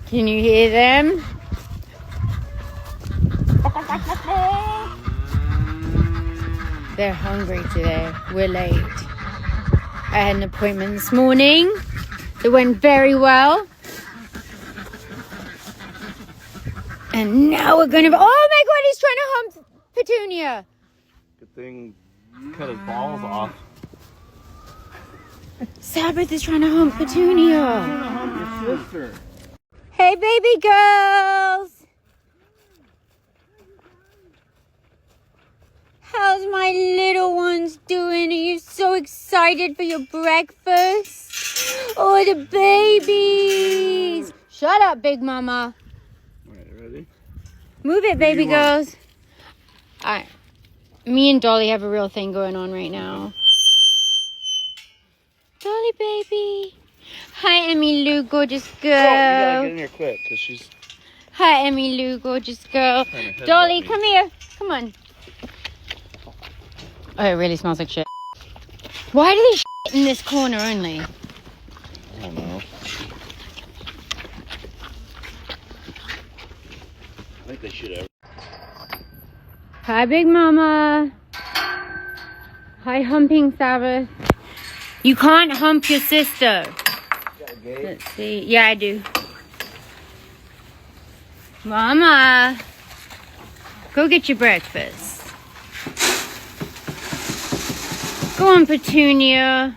Can you hear them? They're hungry today. We're late. I had an appointment this morning. It went very well. And now we're gonna... Oh my God, he's trying to hump Petunia. Good thing cut his balls off. Sabbath is trying to hump Petunia. I'm gonna hump your sister. Hey, baby girls. How's my little ones doing? Are you so excited for your breakfast? Oh, the babies. Shut up, Big Mama. Alright, ready? Move it, baby girls. Me and Dolly have a real thing going on right now. Dolly, baby. Hi, Emmy Lou, gorgeous girl. Oh, you gotta get in here quick, because she's... Hi, Emmy Lou, gorgeous girl. Dolly, come here. Come on. Oh, it really smells like shit. Why do they shit in this corner only? I don't know. I think they should have. Hi, Big Mama. Hi, humping Sabbath. You can't hump your sister. Let's see. Yeah, I do. Mama, go get your breakfast. Go on, Petunia.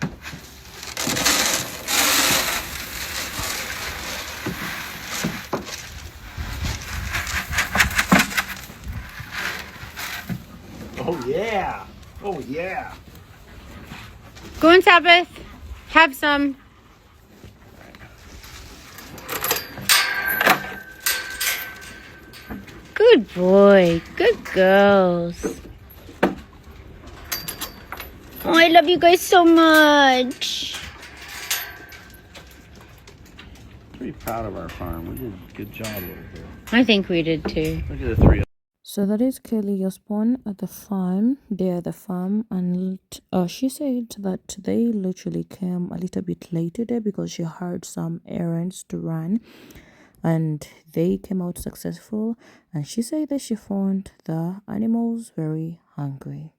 Oh, yeah. Oh, yeah. Go on, Sabbath. Have some. Good boy. Good girls. Oh, I love you guys so much. Pretty proud of our farm. We did a good job over here. I think we did too. Look at the three. So that is Kelly Osbourne at the farm. They're at the farm, and she said that they literally came a little bit late today because she had some errands to run, and they came out successful. And she said that she found the animals very hungry.